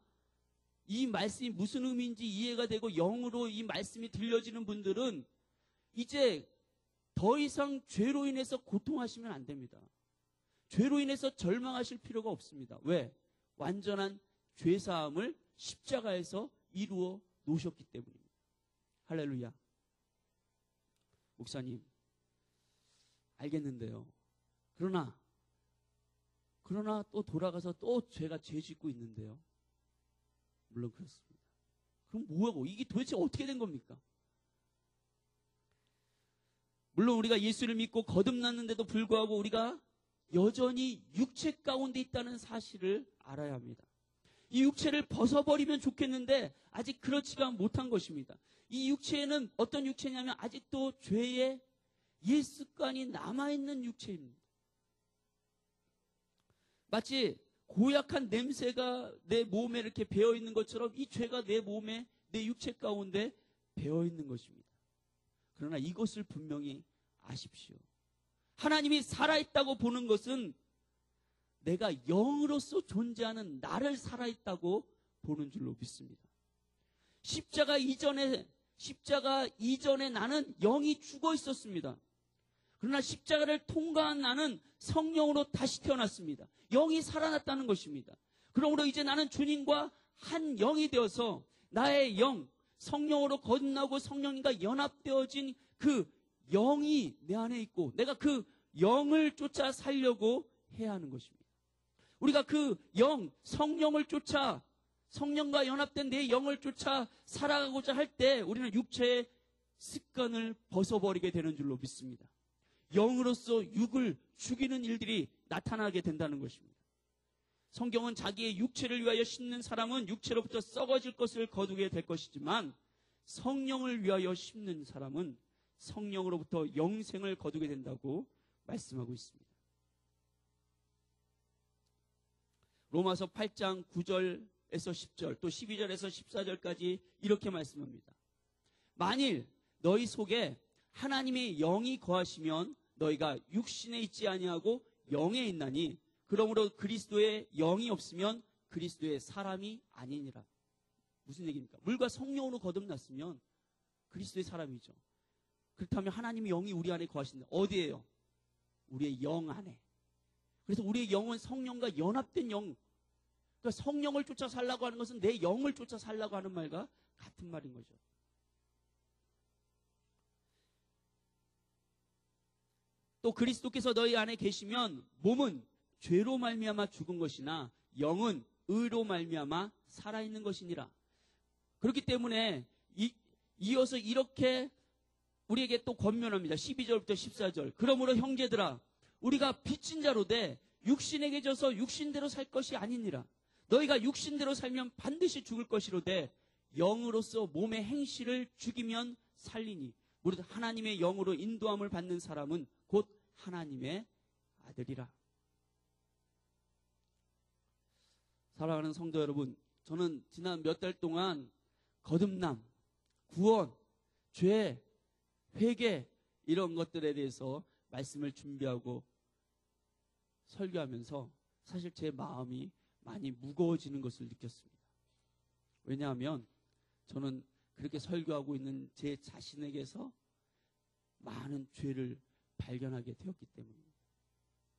이 말씀이 무슨 의미인지 이해가 되고 영으로 이 말씀이 들려지는 분들은 이제 더 이상 죄로 인해서 고통하시면 안 됩니다. 죄로 인해서 절망하실 필요가 없습니다. 왜? 완전한 죄사함을 십자가에서 이루어 놓으셨기 때문입니다. 할렐루야. 목사님, 알겠는데요. 그러나 또 돌아가서 또 죄가 죄 짓고 있는데요. 물론 그렇습니다. 그럼 뭐하고 이게 도대체 어떻게 된 겁니까? 물론 우리가 예수를 믿고 거듭났는데도 불구하고 우리가 여전히 육체 가운데 있다는 사실을 알아야 합니다. 이 육체를 벗어버리면 좋겠는데 아직 그렇지가 못한 것입니다. 이 육체에는 어떤 육체냐면 아직도 죄의 옛 습관이 남아있는 육체입니다. 마치 고약한 냄새가 내 몸에 이렇게 배어있는 것처럼 이 죄가 내 몸에, 내 육체 가운데 배어있는 것입니다. 그러나 이것을 분명히 아십시오. 하나님이 살아있다고 보는 것은 내가 영으로서 존재하는 나를 살아있다고 보는 줄로 믿습니다. 십자가 이전에 나는 영이 죽어 있었습니다. 그러나 십자가를 통과한 나는 성령으로 다시 태어났습니다. 영이 살아났다는 것입니다. 그러므로 이제 나는 주님과 한 영이 되어서 나의 영, 성령으로 거듭나고 성령님과 연합되어진 그 영이 내 안에 있고 내가 그 영을 쫓아 살려고 해야 하는 것입니다. 우리가 그 영, 성령을 쫓아, 성령과 연합된 내 영을 쫓아 살아가고자 할 때 우리는 육체의 습관을 벗어버리게 되는 줄로 믿습니다. 영으로서 육을 죽이는 일들이 나타나게 된다는 것입니다. 성경은 자기의 육체를 위하여 심는 사람은 육체로부터 썩어질 것을 거두게 될 것이지만 성령을 위하여 심는 사람은 성령으로부터 영생을 거두게 된다고 말씀하고 있습니다. 로마서 8장 9절에서 10절 또 12절에서 14절까지 이렇게 말씀합니다. 만일 너희 속에 하나님의 영이 거하시면 너희가 육신에 있지 아니하고 영에 있나니 그러므로 그리스도의 영이 없으면 그리스도의 사람이 아니니라. 무슨 얘기입니까? 물과 성령으로 거듭났으면 그리스도의 사람이죠. 그렇다면 하나님의 영이 우리 안에 거하신다. 어디에요? 우리의 영 안에. 그래서 우리의 영은 성령과 연합된 영. 그러니까 성령을 쫓아 살라고 하는 것은 내 영을 쫓아 살라고 하는 말과 같은 말인 거죠. 또 그리스도께서 너희 안에 계시면 몸은 죄로 말미암아 죽은 것이나 영은 의로 말미암아 살아있는 것이니라. 그렇기 때문에 이어서 이렇게 우리에게 또 권면합니다. 12절부터 14절. 그러므로 형제들아 우리가 빚진 자로 돼 육신에게 져서 육신대로 살 것이 아니니라. 너희가 육신대로 살면 반드시 죽을 것이로되 영으로서 몸의 행실을 죽이면 살리니 무릇 하나님의 영으로 인도함을 받는 사람은 곧 하나님의 아들이라. 사랑하는 성도 여러분, 저는 지난 몇 달 동안 거듭남, 구원, 죄, 회개 이런 것들에 대해서 말씀을 준비하고 설교하면서 사실 제 마음이 많이 무거워지는 것을 느꼈습니다. 왜냐하면 저는 그렇게 설교하고 있는 제 자신에게서 많은 죄를 발견하게 되었기 때문입니다.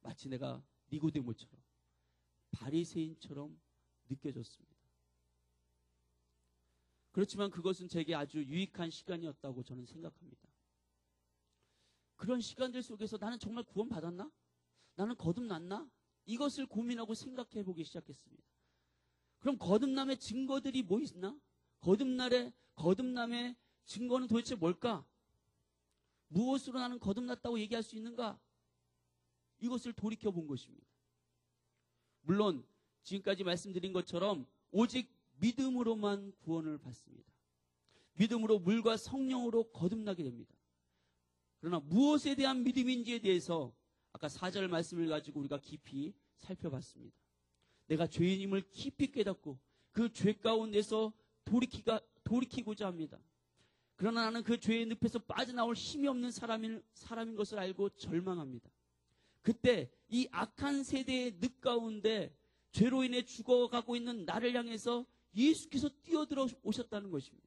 마치 내가 니고데모처럼 바리새인처럼 느껴졌습니다. 그렇지만 그것은 제게 아주 유익한 시간이었다고 저는 생각합니다. 그런 시간들 속에서 나는 정말 구원받았나? 나는 거듭났나? 이것을 고민하고 생각해 보기 시작했습니다. 그럼 거듭남의 증거들이 뭐 있나? 거듭남의 증거는 도대체 뭘까? 무엇으로 나는 거듭났다고 얘기할 수 있는가? 이것을 돌이켜 본 것입니다. 물론 지금까지 말씀드린 것처럼 오직 믿음으로만 구원을 받습니다. 믿음으로 물과 성령으로 거듭나게 됩니다. 그러나 무엇에 대한 믿음인지에 대해서 아까 4절 말씀을 가지고 우리가 깊이 살펴봤습니다. 내가 죄인임을 깊이 깨닫고 그 죄 가운데서 돌이키고자 합니다. 그러나 나는 그 죄의 늪에서 빠져나올 힘이 없는 사람인 것을 알고 절망합니다. 그때 이 악한 세대의 늪 가운데 죄로 인해 죽어가고 있는 나를 향해서 예수께서 뛰어들어 오셨다는 것입니다.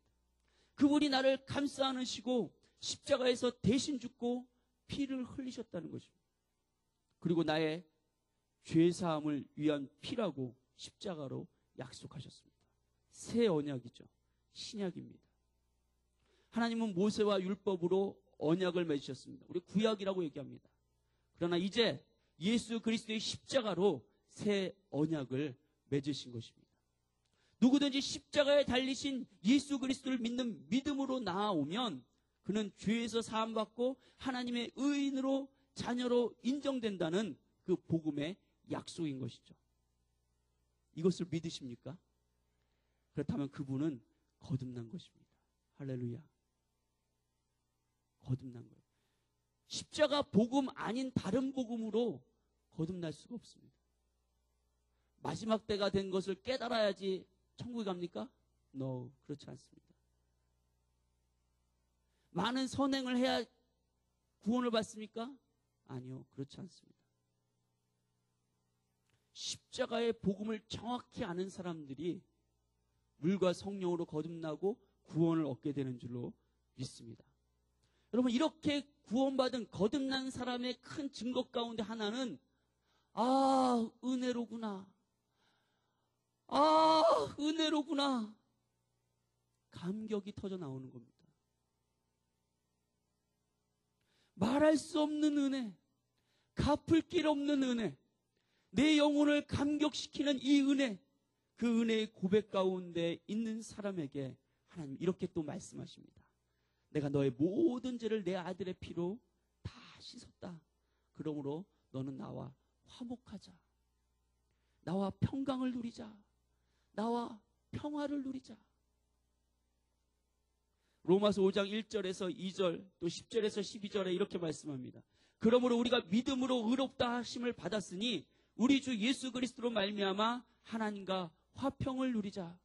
그분이 나를 감싸 안으시고 십자가에서 대신 죽고 피를 흘리셨다는 것입니다. 그리고 나의 죄사함을 위한 피라고 십자가로 약속하셨습니다. 새 언약이죠. 신약입니다. 하나님은 모세와 율법으로 언약을 맺으셨습니다. 우리 구약이라고 얘기합니다. 그러나 이제 예수 그리스도의 십자가로 새 언약을 맺으신 것입니다. 누구든지 십자가에 달리신 예수 그리스도를 믿는 믿음으로 나아오면 그는 죄에서 사함받고 하나님의 의인으로 자녀로 인정된다는 그 복음의 약속인 것이죠. 이것을 믿으십니까? 그렇다면 그분은 거듭난 것입니다. 할렐루야. 거듭난 거예요. 십자가 복음 아닌 다른 복음으로 거듭날 수가 없습니다. 마지막 때가 된 것을 깨달아야지 천국에 갑니까? No, 그렇지 않습니다. 많은 선행을 해야 구원을 받습니까? 아니요, 그렇지 않습니다. 십자가의 복음을 정확히 아는 사람들이 물과 성령으로 거듭나고 구원을 얻게 되는 줄로 믿습니다. 여러분, 이렇게 구원받은 거듭난 사람의 큰 증거 가운데 하나는 은혜로구나. 은혜로구나. 감격이 터져 나오는 겁니다. 말할 수 없는 은혜, 갚을 길 없는 은혜, 내 영혼을 감격시키는 이 은혜, 그 은혜의 고백 가운데 있는 사람에게 하나님 이렇게 또 말씀하십니다. 내가 너의 모든 죄를 내 아들의 피로 다 씻었다. 그러므로 너는 나와 화목하자. 나와 평강을 누리자. 나와 평화를 누리자. 로마서 5장 1절에서 2절 또 10절에서 12절에 이렇게 말씀합니다. 그러므로 우리가 믿음으로 의롭다 하심을 받았으니 우리 주 예수 그리스도로 말미암아 하나님과 화평을 누리자.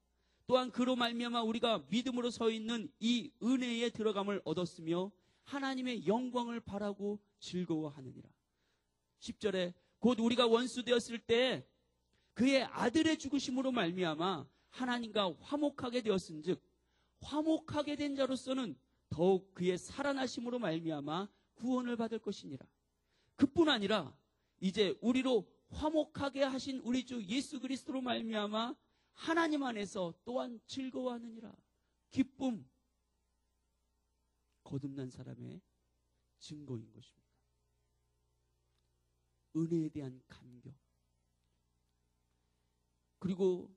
또한 그로 말미암아 우리가 믿음으로 서 있는 이 은혜에 들어감을 얻었으며 하나님의 영광을 바라고 즐거워하느니라. 10절에 곧 우리가 원수 되었을 때 그의 아들의 죽으심으로 말미암아 하나님과 화목하게 되었은즉 화목하게 된 자로서는 더욱 그의 살아나심으로 말미암아 구원을 받을 것이니라. 그뿐 아니라 이제 우리로 화목하게 하신 우리 주 예수 그리스도로 말미암아 하나님 안에서 또한 즐거워하느니라. 기쁨, 거듭난 사람의 증거인 것입니다. 은혜에 대한 감격, 그리고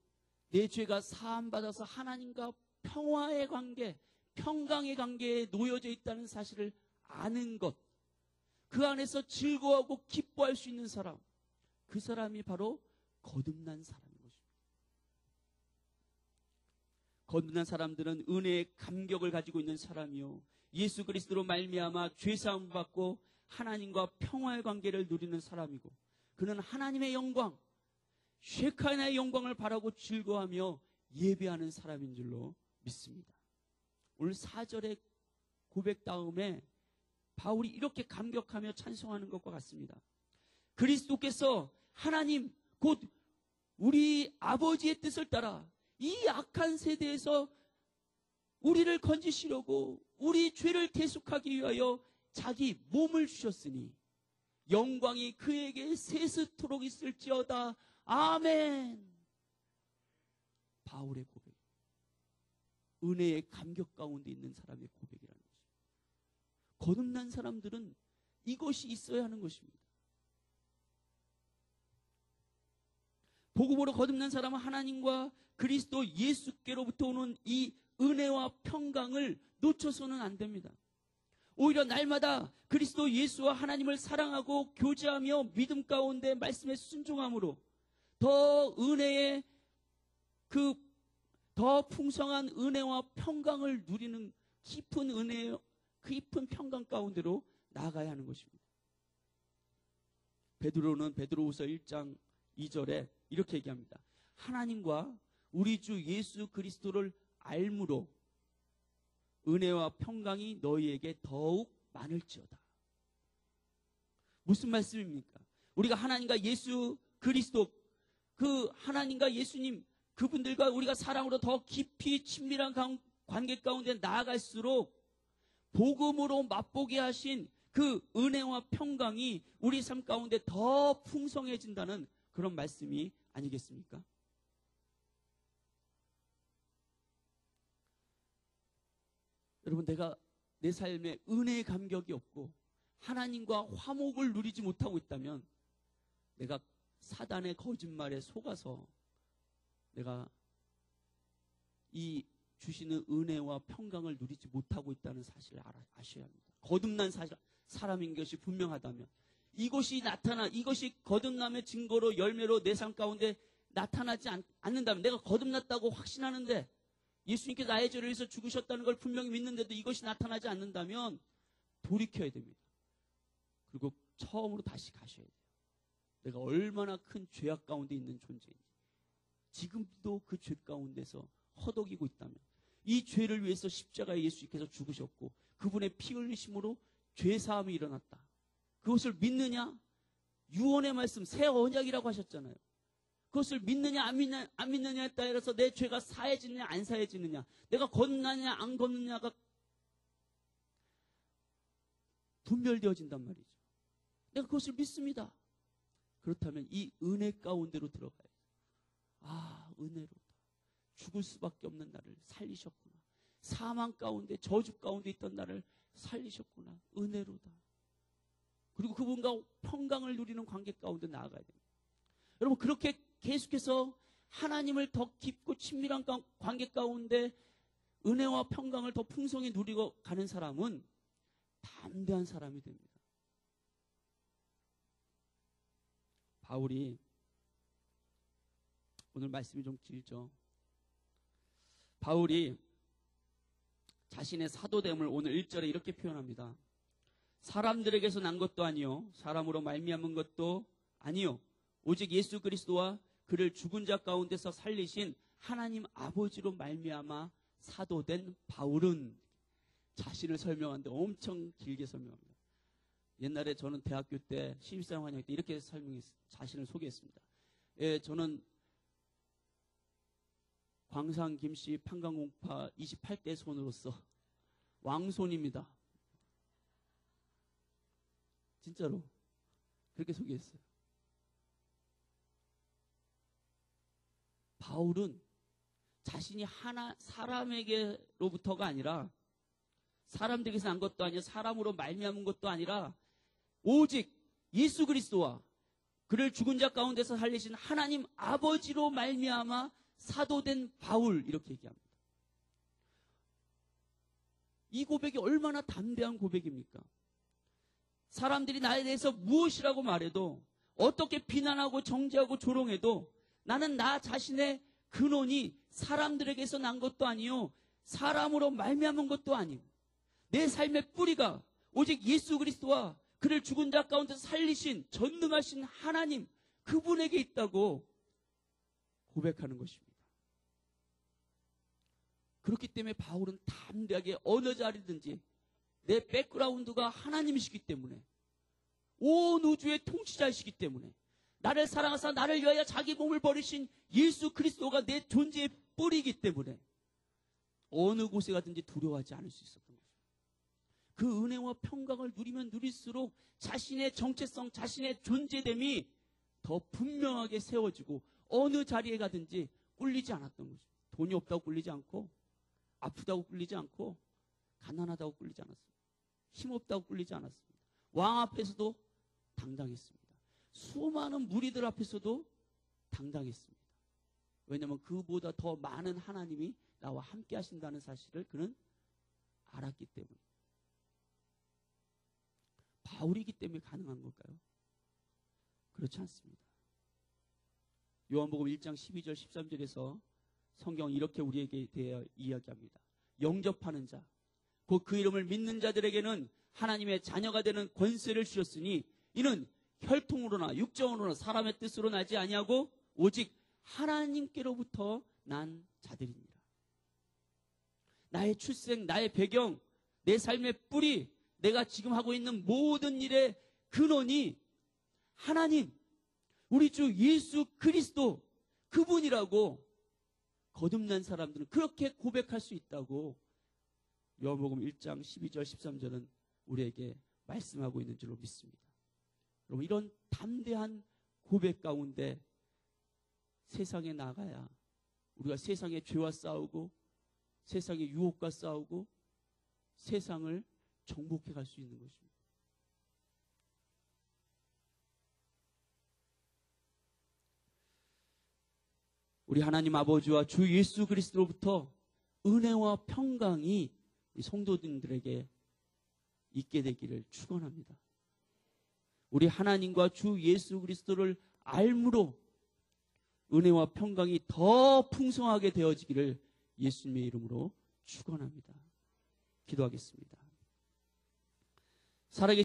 내 죄가 사함받아서 하나님과 평화의 관계, 평강의 관계에 놓여져 있다는 사실을 아는 것, 그 안에서 즐거워하고 기뻐할 수 있는 사람, 그 사람이 바로 거듭난 사람인 것입니다. 거듭난 사람들은 은혜의 감격을 가지고 있는 사람이요, 예수 그리스도로 말미암아 죄사함 받고 하나님과 평화의 관계를 누리는 사람이고, 그는 하나님의 영광, 쉐카나의 영광을 바라고 즐거워하며 예배하는 사람인 줄로 믿습니다. 오늘 4절의 고백 다음에 바울이 이렇게 감격하며 찬송하는 것과 같습니다. 그리스도께서 하나님 곧 우리 아버지의 뜻을 따라 이 악한 세대에서 우리를 건지시려고 우리 죄를 대속하기 위하여 자기 몸을 주셨으니 영광이 그에게 세세토록 있을지어다. 아멘. 바울의 고백, 은혜의 감격 가운데 있는 사람의 고백이라는 것입니다. 거듭난 사람들은 이것이 있어야 하는 것입니다. 복음으로 거듭난 사람은 하나님과 그리스도 예수께로부터 오는 이 은혜와 평강을 놓쳐서는 안 됩니다. 오히려 날마다 그리스도 예수와 하나님을 사랑하고 교제하며 믿음 가운데 말씀에 순종함으로 더 은혜의 더 풍성한 은혜와 평강을 누리는 깊은 은혜, 깊은 평강 가운데로 나아가야 하는 것입니다. 베드로는 베드로후서 1장 2절에 이렇게 얘기합니다. 하나님과 우리 주 예수 그리스도를 알므로 은혜와 평강이 너희에게 더욱 많을지어다. 무슨 말씀입니까? 우리가 하나님과 예수 그리스도, 그 하나님과 예수님 그분들과 우리가 사랑으로 더 깊이 친밀한 관계 가운데 나아갈수록 복음으로 맛보게 하신 그 은혜와 평강이 우리 삶 가운데 더 풍성해진다는 그런 말씀이 아니겠습니까? 여러분, 내가 내 삶에 은혜의 감격이 없고 하나님과 화목을 누리지 못하고 있다면 내가 사단의 거짓말에 속아서 내가 이 주시는 은혜와 평강을 누리지 못하고 있다는 사실을 아셔야 합니다. 거듭난 사람인 것이 분명하다면, 이것이 거듭남의 증거로 열매로 내 삶 가운데 나타나지 않는다면, 내가 거듭났다고 확신하는데 예수님께서 나의 죄를 위해서 죽으셨다는 걸 분명히 믿는데도 이것이 나타나지 않는다면 돌이켜야 됩니다. 그리고 처음으로 다시 가셔야 돼요. 내가 얼마나 큰 죄악 가운데 있는 존재인지, 지금도 그 죄 가운데서 허덕이고 있다면, 이 죄를 위해서 십자가에 예수님께서 죽으셨고 그분의 피 흘리심으로 죄사함이 일어났다, 그것을 믿느냐? 유언의 말씀, 새 언약이라고 하셨잖아요. 그것을 믿느냐 안 믿느냐에 따라서 내 죄가 사해지느냐 안 사해지느냐, 내가 거듭나느냐 안 거듭느냐가 분별되어진단 말이죠. 내가 그것을 믿습니다. 그렇다면 이 은혜 가운데로 들어가요. 아, 은혜로다. 죽을 수밖에 없는 나를 살리셨구나. 사망 가운데, 저주 가운데 있던 나를 살리셨구나. 은혜로다. 그리고 그분과 평강을 누리는 관계 가운데 나아가야 됩니다. 여러분, 그렇게 계속해서 하나님을 더 깊고 친밀한 관계 가운데 은혜와 평강을 더 풍성히 누리고 가는 사람은 담대한 사람이 됩니다. 바울이, 오늘 말씀이 좀 길죠. 바울이 자신의 사도됨을 오늘 1절에 이렇게 표현합니다. 사람들에게서 난 것도 아니요, 사람으로 말미암은 것도 아니요, 오직 예수 그리스도와 그를 죽은 자 가운데서 살리신 하나님 아버지로 말미암아 사도된 바울은, 자신을 설명하는데 엄청 길게 설명합니다. 옛날에 저는 대학교 때 신입사원 환영 때 이렇게 자신을 소개했습니다. 예, 저는 광산 김씨 판강공파 28대 손으로서 왕손입니다. 진짜로 그렇게 소개했어요. 바울은 자신이 사람에게로부터가 아니라, 사람들에게서 난 것도 아니라, 사람으로 말미암은 것도 아니라 오직 예수 그리스도와 그를 죽은 자 가운데서 살리신 하나님 아버지로 말미암아 사도된 바울, 이렇게 얘기합니다. 이 고백이 얼마나 담대한 고백입니까? 사람들이 나에 대해서 무엇이라고 말해도, 어떻게 비난하고 정죄하고 조롱해도 나는 나 자신의 근원이 사람들에게서 난 것도 아니요, 사람으로 말미암은 것도 아니요, 내 삶의 뿌리가 오직 예수 그리스도와 그를 죽은 자 가운데서 살리신 전능하신 하나님, 그분에게 있다고 고백하는 것입니다. 그렇기 때문에 바울은 담대하게 어느 자리든지 내 백그라운드가 하나님이시기 때문에, 온 우주의 통치자이시기 때문에, 나를 사랑하사 나를 위하여 자기 몸을 버리신 예수 그리스도가 내 존재의 뿌리이기 때문에 어느 곳에 가든지 두려워하지 않을 수 있었던 것입니다. 그 은혜와 평강을 누리면 누릴수록 자신의 정체성, 자신의 존재됨이 더 분명하게 세워지고 어느 자리에 가든지 꿀리지 않았던 것입니다. 돈이 없다고 꿀리지 않고, 아프다고 꿀리지 않고, 가난하다고 꿀리지 않았습니다. 힘없다고 꿀리지 않았습니다. 왕 앞에서도 당당했습니다. 수많은 무리들 앞에서도 당당했습니다. 왜냐하면 그보다 더 많은 하나님이 나와 함께 하신다는 사실을 그는 알았기 때문에. 바울이기 때문에 가능한 걸까요? 그렇지 않습니다. 요한복음 1장 12절 13절에서 성경은 이렇게 우리에게 대해 이야기합니다. 영접하는 자, 곧 그 이름을 믿는 자들에게는 하나님의 자녀가 되는 권세를 주셨으니 이는 혈통으로나 육정으로나 사람의 뜻으로 나지 아니하고 오직 하나님께로부터 난 자들이니라. 나의 출생, 나의 배경, 내 삶의 뿌리, 내가 지금 하고 있는 모든 일의 근원이 하나님, 우리 주 예수 그리스도, 그분이라고 거듭난 사람들은 그렇게 고백할 수 있다고 요한복음 1장 12절 13절은 우리에게 말씀하고 있는 줄로 믿습니다. 여러분, 이런 담대한 고백 가운데 세상에 나가야 우리가 세상의 죄와 싸우고 세상의 유혹과 싸우고 세상을 정복해 갈 수 있는 것입니다. 우리 하나님 아버지와 주 예수 그리스도로부터 은혜와 평강이 우리 성도들에게 있게 되기를 축원합니다. 우리 하나님과 주 예수 그리스도를 알므로 은혜와 평강이 더 풍성하게 되어지기를 예수님의 이름으로 축원합니다. 기도하겠습니다. 살아계신